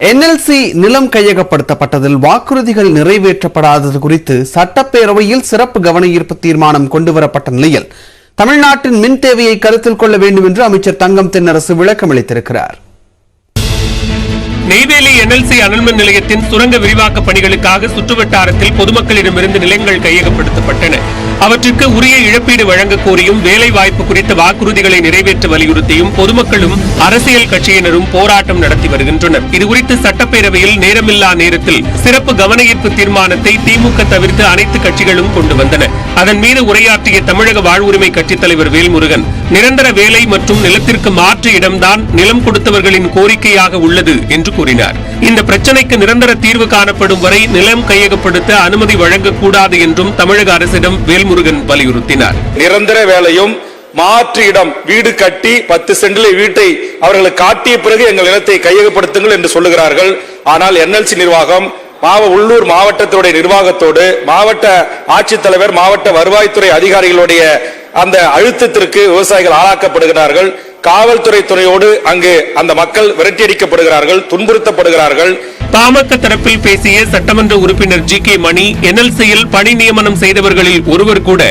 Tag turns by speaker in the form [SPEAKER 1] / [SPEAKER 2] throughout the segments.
[SPEAKER 1] NLC நிலம் கையகப்படுத்தப்பட்டதில் வாக்குறுதிகள் நிறைவேற்றப்படாதது குறித்து சட்டப்பேரவையில் சிறப்பு கவன ஈர்ப்பு தீர்மானம் கொண்டுவரப்பட்ட நிலையில் தமிழ்நாட்டின் மின் தேவையை கருத்தில் கொள்ள வேண்டும் என்று அமைச்சர் தங்கம் தென்னரசு விளக்கமளித்திருக்கிறார்.
[SPEAKER 2] நெய்வேலி என்எல்சி அனல்மின் நிலையத்தின் சுரங்க விரிவாக்க பணிகளுக்காக சுற்றுவட்டாரத்தில் பொதுமக்களிடமிருந்து நிலங்கள் கையகப்படுத்தப்பட்டன. அவற்றுக்கு உரிய இழப்பீடு வழங்க கோரியும் வேலை வாய்ப்பு குறித்த வாக்குறுதிகளை நிறைவேற்ற வலியுறுத்தியும் பொதுமக்களும் அரசியல் கட்சியினரும் போராட்டம் நடத்தி வருகின்றனர். இதுகுறித்து சட்டப்பேரவையில் நேரமில்லா நேரத்தில் சிறப்பு கவன ஈர்ப்பு தீர்மானத்தை திமுக தவிர்த்து அனைத்து கட்சிகளும் கொண்டு வந்தன. அதன் மீது உரையாற்றிய தமிழக வாழ்வுரிமை கட்சித் தலைவர் வேல்முருகன், நிரந்தர வேலை மற்றும் நிலத்திற்கு மாற்று இடம்தான் நிலம் கொடுத்தவர்களின் கோரிக்கையாக உள்ளது என்று கூறினார். இந்த பிரச்சனைக்கு நிரந்தர தீர்வு காணப்படும் வரை நிலம் கையகப்படுத்த அனுமதி வழங்கக்கூடாது என்றும் தமிழக அரசிடம் வேல்முருகன் வலியுறுத்தினார்.
[SPEAKER 3] நிரந்தர வேலையும் மாற்று இடம் வீடு கட்டி 10 சென்டில் வீட்டை அவர்களுக்கு காட்டிய பிறகு எங்கள் நிலத்தை கையகப்படுத்துங்கள் என்று சொல்லுகிறார்கள். ஆனால் என்எல்சி நிர்வாகம் உள்ளூர் மாவட்டத்துடைய நிர்வாகத்தோடு மாவட்ட ஆட்சித்தலைவர் மாவட்ட வருவாய்த்துறை அதிகாரிகளுடைய அந்த அழுத்தத்திற்கு விவசாயிகள் ஆளாக்கப்படுகிறார்கள். காவல்துறை துறையோடு அங்கு அந்த மக்கள் விரட்டியடிக்கப்படுகிறார்கள், துன்புறுத்தப்படுகிறார்கள்.
[SPEAKER 2] பாமக தரப்பில் பேசிய சட்டமன்ற உறுப்பினர் ஜி.கே. மணி, என்எல்சியில் பணி நியமனம் செய்தவர்களில் ஒருவர் கூட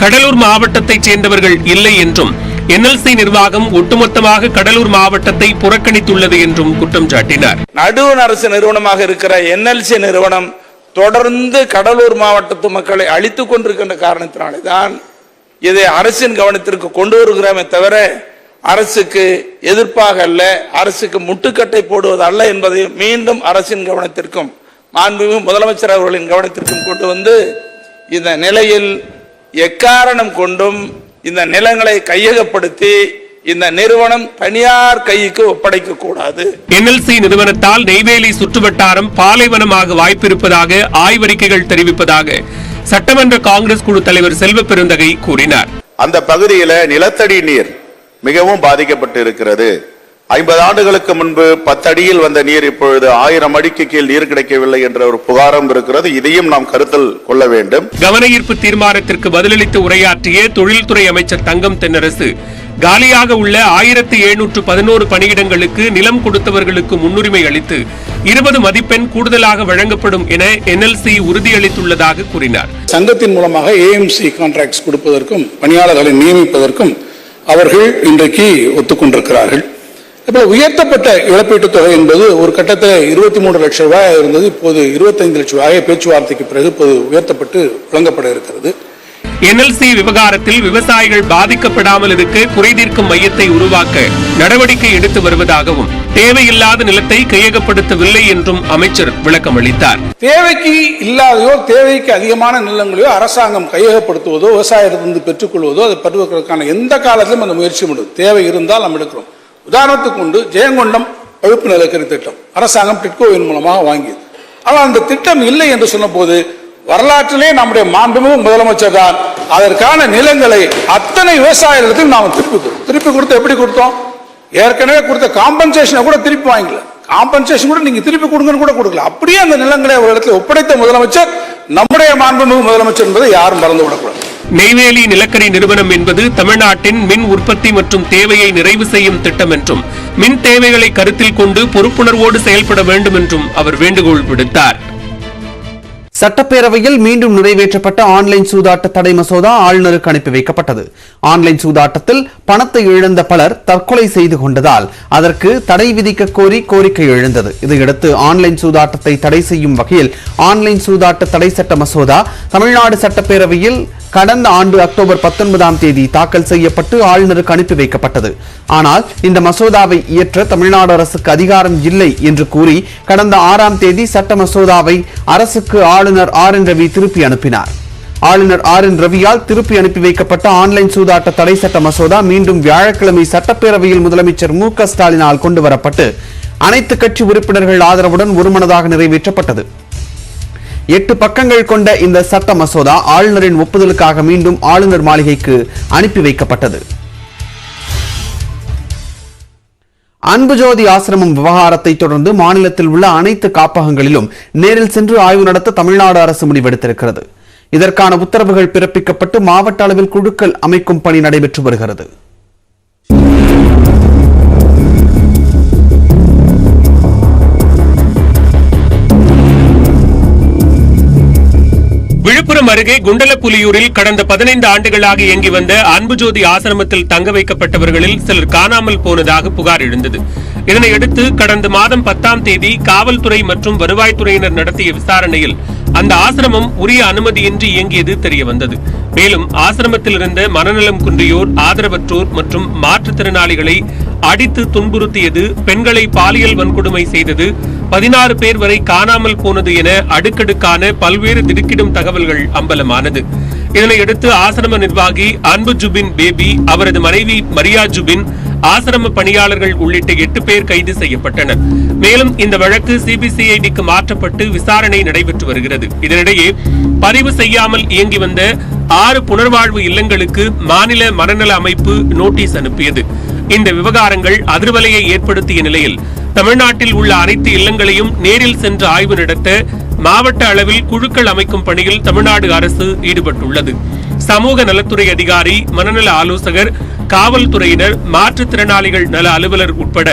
[SPEAKER 2] கடலூர் மாவட்டத்தைச் சேர்ந்தவர்கள் இல்லை என்றும் என்எல்சி நிர்வாகம் ஒட்டுமொத்தமாக கடலூர் மாவட்டத்தை புறக்கணித்துள்ளது என்றும் குற்றம் சாட்டினார்.
[SPEAKER 3] நடுவண் அரசு நிறுவனமாக இருக்கிற என்எல்சி நிறுவனம் தொடர்ந்து கடலூர் மாவட்டத்து மக்களை அழித்துக் கொண்டிருக்கின்ற காரணத்தினாலே தான் இதை அரசின் கவனத்திற்கு கொண்டு வருகிறோமே தவிர அரசுக்கு எதிர்ப்பாக அல்ல, அரசுக்கு முட்டுக்கட்டை போடுவது அல்ல என்பதை மீண்டும் அரசின் கவனத்திற்கும் மாண்புமிகு முதலமைச்சர் அவர்களின் கவனத்திற்கும் கொண்டு வந்து இந்த நிலையில் எக்காரணம் கொண்டும் இந்த நிலங்களை கையகப்படுத்தி இந்த நிறுவனம் தனியார் கைக்கு ஒப்படைக்க கூடாது.
[SPEAKER 2] என்எல்சி நிறுவனத்தால் நெய்வேலி சுற்றுவட்டாரம் பாலைவனமாக வாய்ப்பிருப்பதாக ஆய்வறிக்கைகள் தெரிவிப்பதாக சட்டமன்ற காங்கிரஸ் குழு தலைவர் செல்வ பெருந்தகை கூறினார்.
[SPEAKER 4] அந்த பகுதியில நிலத்தடி நீர் மிகவும் பாதிக்கப்பட்டு இருக்கிறது. 50 ஆண்டுகளுக்கு முன்பு 10 அடியில் வந்த நீர் இப்பொழுது 1000 அடிக்கு கீழ் நீர் கிடைக்கவில்லை என்ற ஒரு புகாரம் இருக்கிறது. இதையும் நாம் கருத்தில் கொள்ள வேண்டும்.
[SPEAKER 2] கவன ஈர்ப்பு தீர்மானத்திற்கு பதிலளித்து உரையாற்றிய தொழில்துறை அமைச்சர் தங்கம் தென்னரசு, காலியாக உள்ள 1711 பணியிடங்களுக்கு நிலம் கொடுத்தவர்களுக்கு முன்னுரிமை அளித்து 20 மதிப்பெண் கூடுதலாக வழங்கப்படும் என என்எல்சி உறுதியளித்துள்ளதாக கூறினார்.
[SPEAKER 5] சங்கத்தின் மூலமாக ஏஎம்சி கான்ட்ராக்ட்ஸ் கொடுப்பதற்கும் பணியாளர்களை நியமிப்பதற்கும் அவர்கள் இன்றைக்கு ஒத்துக்கொண்டிருக்கிறார்கள். இப்போ உயர்த்தப்பட்ட இழப்பீட்டுத் தொகை என்பது ஒரு கட்டத்தில் 23 லட்சம் ரூபாய் இருந்தது. இப்போது 25 லட்சம் ரூபாய் பேச்சுவார்த்தைக்கு பிறகு இப்போது உயர்த்தப்பட்டு வழங்கப்பட இருக்கிறது.
[SPEAKER 2] என்எல்சி விவகாரத்தில் விவசாயிகள் பாதிக்கப்படாமல் இருக்க குறைதீர்க்கும் மையத்தை உருவாக்க நடவடிக்கை எடுத்து வருவதாகவும் தேவையில்லாத நிலத்தை கையகப்படுத்தவில்லை என்றும் அமைச்சர் விளக்கம் அளித்தார்.
[SPEAKER 5] தேவைக்கு இல்லாதையோ தேவைக்கு அதிகமான நிலங்களையோ அரசாங்கம் கையகப்படுத்துவதோ விவசாயத்திலிருந்து பெற்றுக்கொள்வதோ அதை பெறுவதற்கான எந்த காலத்திலும் அந்த முயற்சி முடியும். தேவை இருந்தால் நாம் எடுக்கிறோம். உதாரணத்துக்கு கொண்டு ஜெயங்கொண்டம் பழுப்பு நிலக்கரி திட்டம் அரசாங்கம் டிட்கோவின் மூலமாக வாங்கியது. ஆனால் அந்த திட்டம் இல்லை என்று சொன்ன போது வரலாற்றிலே நம்முடைய மாண்புமிகு முதலமைச்சர் தான் அதற்கான நிலங்களை அத்தனை விவசாயிகளுக்கும் நாம் திருப்பி கொடுத்து எப்படி கொடுத்தோம்? ஏற்கனவே கொடுத்த காம்பன்சேஷனை கூட திருப்பி வாங்கல. காம்பன்சேஷன் கூட நீங்க திருப்பி கொடுங்கன்னு கூட கொடுக்கல. அப்படியே அந்த நிலங்களை ஒரு இடத்துல ஒப்படைத்த முதலமைச்சர் நம்முடைய மாண்புமிகு முதலமைச்சர் என்பதை யாரும் மறந்துவிடக்கூடாது.
[SPEAKER 2] நெய்வேலி நிலக்கரி நிறுவனம் என்பது தமிழ்நாட்டின் மின் உற்பத்தி மற்றும் தேவையை நிறைவு செய்யும் திட்டம் என்றும் மின் தேவைகளை கருத்தில் கொண்டு பொறுப்புணர்வோடு செயல்பட வேண்டும் என்றும் அவர் வேண்டுகோள் விடுத்தார்.
[SPEAKER 1] சட்டப்பேரவையில் மீண்டும் நிறைவேற்றப்பட்ட ஆன்லைன் சூதாட்ட தடை மசோதா ஆளுநருக்கு அனுப்பி வைக்கப்பட்டது. ஆன்லைன் சூதாட்டத்தில் பணத்தை இழந்த பலர் தற்கொலை செய்து கொண்டதால் அதற்கு தடை விதிக்க கோரி கோரிக்கை எழுந்தது. இதையடுத்து ஆன்லைன் சூதாட்டத்தை தடை செய்யும் வகையில் ஆன்லைன் சூதாட்ட தடை சட்ட மசோதா தமிழ்நாடு சட்டப்பேரவையில் கடந்த ஆண்டு அக்டோபர் 19ஆம் தேதி தாக்கல் செய்யப்பட்டு ஆளுநருக்கு அனுப்பி வைக்கப்பட்டது. ஆனால் இந்த மசோதாவை இயற்ற தமிழ்நாடு அரசுக்கு அதிகாரம் இல்லை என்று கூறி கடந்த 6ஆம் தேதி சட்ட மசோதாவை அரசுக்கு ஆளுநர் ஆர்.என். ரவி திருப்பி அனுப்பினார். ஆளுநர் ஆர்.என். ரவியால் திருப்பி அனுப்பி வைக்கப்பட்ட ஆன்லைன் சூதாட்ட தடை சட்ட மசோதா மீண்டும் வியாழக்கிழமை சட்டப்பேரவையில் முதலமைச்சர் மு.க. ஸ்டாலினால் கொண்டு வரப்பட்டு அனைத்து கட்சி உறுப்பினர்கள் ஆதரவுடன் ஒருமனதாக நிறைவேற்றப்பட்டது. 8 பக்கங்கள் கொண்ட இந்த சட்ட மசோதா ஆளுநரின் ஒப்புதலுக்காக மீண்டும் ஆளுநர் மாளிகைக்கு அனுப்பி வைக்கப்பட்டது. அன்புஜோதி ஆசிரமம் விவகாரத்தை தொடர்ந்து மாநிலத்தில் உள்ள அனைத்து காப்பகங்களிலும் நேரில் சென்று ஆய்வு நடத்த தமிழ்நாடு அரசு முடிவெடுத்திருக்கிறது. இதற்கான உத்தரவுகள் பிறப்பிக்கப்பட்டு மாவட்ட அளவில் குழுக்கள் அமைக்கும் பணி நடைபெற்று வருகிறது.
[SPEAKER 2] விழுப்புரம் அருகே குண்டலப்புலியூரில் கடந்த 15 ஆண்டுகளாக இயங்கி வந்த அன்புஜோதி ஆசிரமத்தில் தங்க வைக்கப்பட்டவர்களில் சிலர் காணாமல் போனதாக புகார் எழுந்தது. இதனையடுத்து கடந்த மாதம் 10ஆம் தேதி காவல்துறை மற்றும் வருவாய்த்துறையினர் நடத்திய விசாரணையில் அந்த ஆசிரமம் உரிய அனுமதியின்றி இயங்கியது தெரியவந்தது. மேலும் ஆசிரமத்தில் இருந்த மனநலம் குன்றியோர், ஆதரவற்றோர் மற்றும் மாற்றுத்திறனாளிகளை அடித்து துன்புறுத்தியது, பெண்களை பாலியல் வன்கொடுமை செய்தது, 16 பேர் வரை காணாமல் போனது என அடுக்கடுக்கான பல்வேறு திடுக்கிடும் தகவல்கள் அம்பலமானது. இதனையடுத்து ஆசிரம நிர்வாகி அன்பு ஜுபின் பேபி, அவரது மனைவி மரியா ஜுபின், ஆசிரம பணியாளர்கள் உள்ளிட்ட 8 பேர் கைது செய்யப்பட்டனர். மேலும் இந்த வழக்கு சிபிசிஐடிக்கு மாற்றப்பட்டு விசாரணை நடைபெற்று வருகிறது. இதனிடையே பதிவு செய்யாமல் இயங்கி வந்த 6 புனர்வாழ்வு இல்லங்களுக்கு மாநில மனநல அமைப்பு நோட்டீஸ் அனுப்பியது. இந்த விவகாரங்கள் அதிர்வலையை ஏற்படுத்திய நிலையில் தமிழ்நாட்டில் உள்ள அனைத்து இல்லங்களையும் நேரில் சென்று ஆய்வு நடத்த மாவட்ட அளவில் குழுக்கள் அமைக்கும் பணியில் தமிழ்நாடு அரசு ஈடுபட்டுள்ளது. சமூக நலத்துறை அதிகாரி, மனநல ஆலோசகர், காவல்துறையினர், மாற்றுத்திறனாளிகள் நல அலுவலர் உட்பட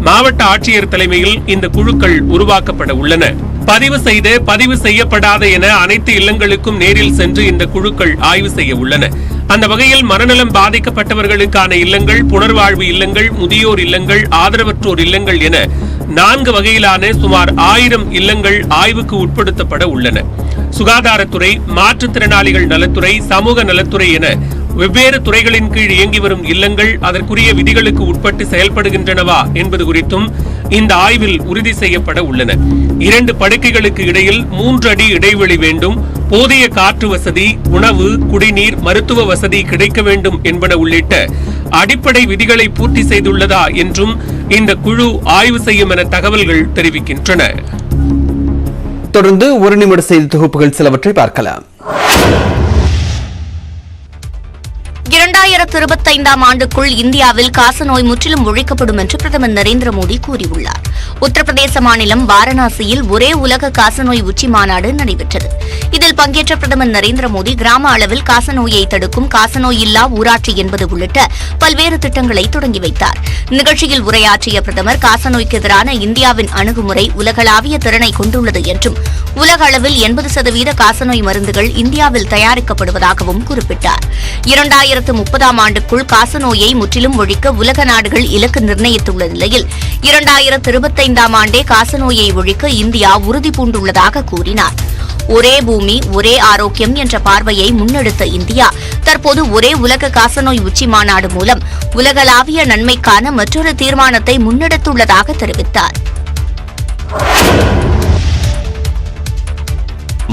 [SPEAKER 2] மாவட்ட ஆட்சியர் தலைமையில் இந்த குழுக்கள் உருவாக்கப்பட உள்ளன. பதிவு செய்த, பதிவு செய்யப்படாத என அனைத்து இல்லங்களுக்கும் நேரில் சென்று இந்த குழுக்கள் ஆய்வு செய்ய உள்ளன. அந்த வகையில் மனநலம் பாதிக்கப்பட்டவர்களுக்கான இல்லங்கள், புனர்வாழ்வு இல்லங்கள், முதியோர் இல்லங்கள், ஆதரவற்றோர் இல்லங்கள் என 4 வகையிலான சுமார் 1000 இல்லங்கள் ஆய்வுக்கு உட்படுத்தப்பட உள்ளன. சுகாதாரத்துறை, மாற்றுத்திறனாளிகள் நலத்துறை, சமூக நலத்துறை என வெவ்வேறு துறைகளின் கீழ் இயங்கி வரும் இல்லங்கள் அதற்குரிய விதிகளுக்கு உட்பட்டு செயல்படுகின்றனவா என்பது குறித்தும் இந்த ஆய்வில் உறுதி செய்யப்பட உள்ளன. 2 படுக்கைகளுக்கு இடையில் 3 அடி இடைவெளி வேண்டும், போதிய காற்று வசதி, உணவு, குடிநீர், மருத்துவ வசதி கிடைக்க வேண்டும் என்பன உள்ளிட்ட அடிப்படை விதிகளை பூர்த்தி செய்துள்ளதா என்றும் இந்த குழு ஆய்வு செய்யும் என தகவல்கள் தெரிவிக்கின்றன.
[SPEAKER 1] தொடர்ந்து 1 நிமிட செய்தி தொகுப்புகள் சிலவற்றை பார்க்கலாம்.
[SPEAKER 6] 2025ஆம் ஆண்டுக்குள் இந்தியாவில் காசநோய் முற்றிலும் ஒழிக்கப்படும் என்று பிரதமர் நரேந்திர மோடி கூறியுள்ளார். உத்தரப்பிரதேச மாநிலம் வாரணாசியில் ஒரே உலக காசநோய் உச்சி மாநாடு நடைபெற்றது. இதில் பங்கேற்ற பிரதமர் நரேந்திர மோடி கிராம அளவில் காசநோயை தடுக்கும் காசநோய் இல்லா ஊராட்சி என்பது உள்ளிட்ட பல்வேறு திட்டங்களை தொடங்கி வைத்தார். நிகழ்ச்சியில் உரையாற்றிய பிரதமர் காசநோய்க்கு எதிரான இந்தியாவின் அணுகுமுறை உலகளாவிய திறனை கொண்டுள்ளது என்றும் உலக அளவில் 80% காசநோய் மருந்துகள் இந்தியாவில் தயாரிக்கப்படுவதாகவும் குறிப்பிட்டார். 2030ஆம் ஆண்டுக்குள் காசநோயை முற்றிலும் ஒழிக்க உலக நாடுகள் இலக்கு நிர்ணயித்துள்ள நிலையில் 2025ஆம் ஆண்டே காசநோயை ஒழிக்க இந்தியா உறுதி பூண்டுள்ளதாக கூறினார். ஒரே பூமி, ஒரே ஆரோக்கியம் என்ற பார்வையை முன்னெடுத்த இந்தியா தற்போது ஒரே உலக காசநோய் உச்சி மாநாடு மூலம் உலகளாவிய நன்மைக்கான மற்றொரு தீர்மானத்தை முன்னெடுத்துள்ளதாக தெரிவித்தார்.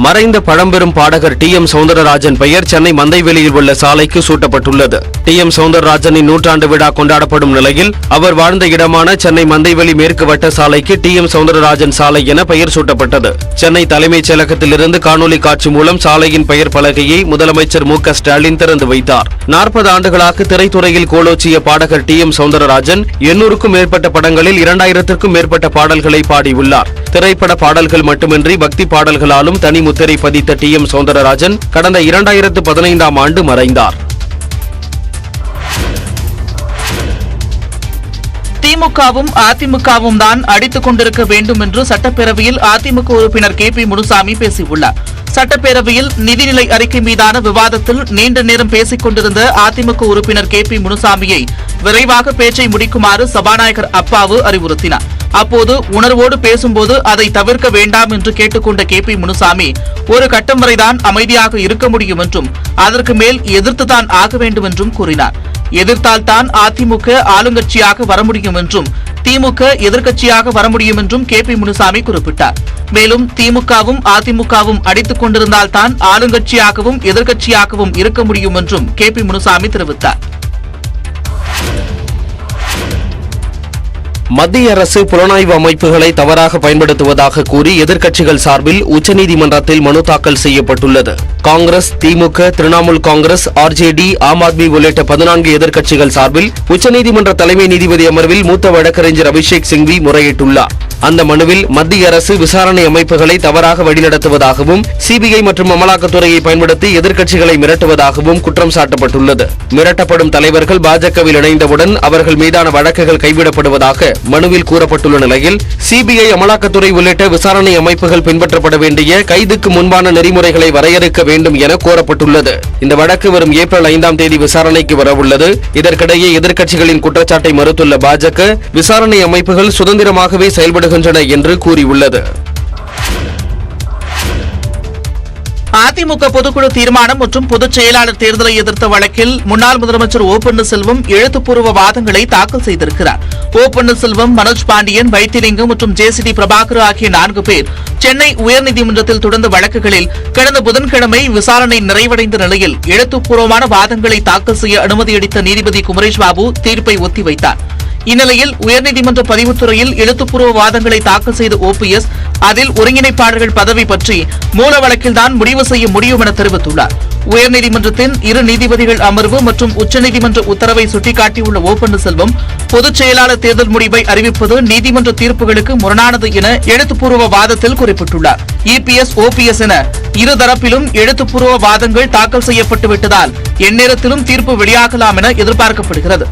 [SPEAKER 7] மறைந்த பழம்பெரும் பாடகர் டி.எம். சௌந்தரராஜன் பெயர் சென்னை மந்தைவெளியில் உள்ள சாலைக்கு சூட்டப்பட்டுள்ளது. டி.எம். சௌந்தரராஜனின் 100ஆண்டு விழா கொண்டாடப்படும் நிலையில் அவர் வாழ்ந்த இடமான சென்னை மந்தைவெளி மேற்கு வட்ட சாலைக்கு டி.எம். சௌந்தரராஜன் சாலை என பெயர் சூட்டப்பட்டது. சென்னை தலைமைச் செயலகத்திலிருந்து காணொலி காட்சி மூலம் சாலையின் பெயர் பலகையை முதலமைச்சர் மு.க. ஸ்டாலின் திறந்து வைத்தார். 40 ஆண்டுகளாக திரைத்துறையில் கோலோச்சிய பாடகர் டி.எம். சௌந்தரராஜன் 800க்கும் மேற்பட்ட படங்களில் 2000த்திற்கும் மேற்பட்ட பாடல்களை பாடியுள்ளார். திரைப்பட பாடல்கள் மட்டுமின்றி பக்தி பாடல்களாலும் தனி முத்திரை பதித்த டி.எம். சௌந்தரராஜன் கடந்த 2015ஆம் ஆண்டு மறைந்தார்.
[SPEAKER 8] திமுகவும் அதிமுகவும் தான் அடித்துக் கொண்டிருக்க வேண்டும் என்று சட்டப்பேரவையில் அதிமுக உறுப்பினர் கே.பி. முனுசாமி பேசியுள்ளார். சட்டப்பேரவையில் நிதிநிலை அறிக்கை மீதான விவாதத்தில் நீண்ட நேரம் பேசிக் கொண்டிருந்த அதிமுக உறுப்பினர் கே.பி. முனுசாமியை விரைவாக பேச்சை முடிக்குமாறு சபாநாயகர் அப்பாவு அறிவுறுத்தினார். அப்போது உணர்வோடு பேசும்போது அதை தவிர்க்க வேண்டாம் என்று கேட்டுக்கொண்ட கே.பி. முனுசாமி ஒரு கட்டம் வரைதான் அமைதியாக இருக்க முடியும் என்றும் அதற்கு மேல் எதிர்த்துதான் ஆக வேண்டும் என்றும் கூறினார். எதிர்த்தால் தான் அதிமுக ஆளுங்கட்சியாக வர முடியும் என்றும் திமுக எதிர்க்கட்சியாக வர முடியும் என்றும் கே.பி. முனுசாமி குறிப்பிட்டார். மேலும் திமுகவும் அதிமுகவும் அடித்துக் கொண்டிருந்தால் தான் ஆளுங்கட்சியாகவும் எதிர்க்கட்சியாகவும் இருக்க முடியும் என்றும் கே.பி. முனுசாமி தெரிவித்தார்.
[SPEAKER 7] மத்திய அரசு புலனாய்வு அமைப்புகளை தவறாக பயன்படுத்துவதாக கூறி எதிர்க்கட்சிகள் சார்பில் உச்சநீதிமன்றத்தில் மனு தாக்கல் செய்யப்பட்டுள்ளது. காங்கிரஸ், திமுக, திரிணாமுல் காங்கிரஸ், ஆர்ஜேடி, ஆம் ஆத்மி உள்ளிட்ட 14 எதிர்க்கட்சிகள் சார்பில் உச்சநீதிமன்ற தலைமை நீதிபதி அமர்வில் மூத்த வழக்கறிஞர் அபிஷேக் சிங்வி முறையிட்டுள்ளார். அந்த மனுவில் மத்திய அரசு விசாரணை அமைப்புகளை தவறாக வழிநடத்துவதாகவும் சிபிஐ மற்றும் அமலாக்கத்துறையை பயன்படுத்தி எதிர்க்கட்சிகளை மிரட்டுவதாகவும் குற்றம் சாட்டப்பட்டுள்ளது. மிரட்டப்படும் தலைவர்கள் பாஜகவில் இணைந்தவுடன் அவர்கள் மீதான வழக்குகள் கைவிடப்படுவதாக மனுவில் கூறப்பட்டுள்ள நிலையில் சிபிஐ, அமலாக்கத்துறை உள்ளிட்ட விசாரணை அமைப்புகள் பின்பற்றப்பட வேண்டிய கைதுக்கு முன்பான நெறிமுறைகளை வரையறுக்க வேண்டும் என கோரப்பட்டுள்ளது. இந்த வழக்கு வரும் ஏப்ரல் 5ஆம் தேதி விசாரணைக்கு வரவுள்ளது. இதற்கிடையே எதிர்க்கட்சிகளின் குற்றச்சாட்டை மறுத்துள்ள பாஜக விசாரணை அமைப்புகள் சுதந்திரமாகவே செயல்படுகின்றன என்று கூறியுள்ளது.
[SPEAKER 8] அதிமுக பொதுக்குழு தீர்மானம் மற்றும் பொதுச் செயலாளர் தேர்தலை எதிர்த்த வழக்கில் முன்னாள் முதலமைச்சர் ஓ பன்னீர்செல்வம் எழுத்துப்பூர்வ வாதங்களை தாக்கல் செய்திருக்கிறார். ஓ பன்னீர்செல்வம், மனோஜ் பாண்டியன், வைத்திலிங்கம் மற்றும் ஜேசிடி பிரபாகர் ஆகிய 4 பேர் சென்னை உயர்நீதிமன்றத்தில் தொடர்ந்த வழக்குகளில் கடந்த புதன்கிழமை விசாரணை நிறைவடைந்த நிலையில் எழுத்துப்பூர்வமான வாதங்களை தாக்கல் செய்ய அனுமதியளித்த நீதிபதி குமரேஷ் பாபு தீர்ப்பை ஒத்திவைத்தார். இந்நிலையில் உயர்நீதிமன்ற பதிவுத்துறையில் எழுத்துப்பூர்வ வாதங்களை தாக்கல் செய்த OPS அதில் ஒருங்கிணைப்பாளர்கள் பதவி பற்றி மூல வழக்கில்தான் முடிவு செய்ய முடியும் என தெரிவித்துள்ளார். உயர்நீதிமன்றத்தின் 2 நீதிபதிகள் அமர்வு மற்றும் உச்சநீதிமன்ற உத்தரவை சுட்டிக்காட்டியுள்ள ஓ பன்னீர்செல்வம் பொதுச் செயலாளர் தேர்தல் முடிவை அறிவிப்பது நீதிமன்ற தீர்ப்புகளுக்கு முரணானது என எழுத்துப்பூர்வ வாதத்தில் குறிப்பிட்டுள்ளார். EPS, OPS என இருதரப்பிலும் எழுத்துப்பூர்வ வாதங்கள் தாக்கல் செய்யப்பட்டு விட்டதால் எந்நேரத்திலும் தீர்ப்பு வெளியாகலாம் என எதிர்பார்க்கப்படுகிறது.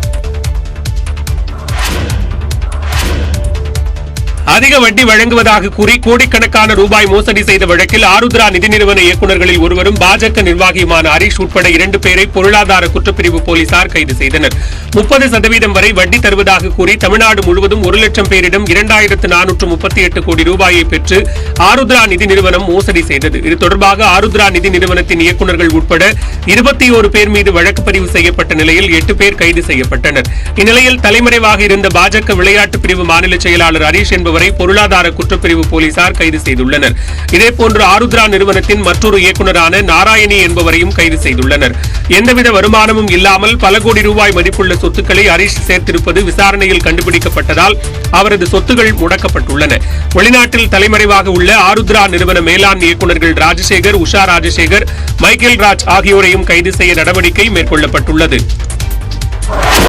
[SPEAKER 2] அதிக வட்டி வழங்குவதாக கூறி கோடிக்கணக்கான ரூபாய் மோசடி செய்த வழக்கில் ஆருத்ரா நிதி நிறுவன இயக்குநர்களில் ஒருவரும் பாஜக நிர்வாகியுமான ஹரிஷ் உட்பட 2 பேரை பொருளாதார குற்றப்பிரிவு போலீசார் கைது செய்தனர். 30% வரை வட்டி தருவதாக கூறி தமிழ்நாடு முழுவதும் 1 லட்சம் பேரிடம் 2438 கோடி ரூபாயை பெற்று ஆருத்ரா நிதி நிறுவனம் மோசடி செய்தது. இது தொடர்பாக ஆருத்ரா நிதி நிறுவனத்தின் இயக்குநர்கள் உட்பட 21 பேர் மீது வழக்கு பதிவு செய்யப்பட்ட நிலையில் 8 பேர் கைது செய்யப்பட்டனர். இந்நிலையில் தலைமறைவாக இருந்த பாஜக விளையாட்டு பிரிவு மாநில செயலாளர் ஹரிஷ் என்பவரை பொருளாதார குற்றப்பிரிவு போலீசார் கைது செய்துள்ளனர். இதேபோன்று ஆருத்ரா நிறுவனத்தின் மற்றொரு இயக்குநரான நாராயணி என்பவரையும் கைது செய்துள்ளனர். எந்தவித வருமானமும் இல்லாமல் பல கோடி ரூபாய் மதிப்புள்ள சொத்துக்களை ஹரிஷ் சேர்த்திருப்பது விசாரணையில் கண்டுபிடிக்கப்பட்டதால் அவரது சொத்துகள் முடக்கப்பட்டுள்ளன. வெளிநாட்டில் தலைமறைவாக உள்ள ஆருத்ரா நிறுவன மேலாண் இயக்குநர்கள் ராஜசேகர், உஷா ராஜசேகர், மைக்கேல் ராஜ் ஆகியோரையும் கைது செய்ய நடவடிக்கை மேற்கொள்ளப்பட்டுள்ளது.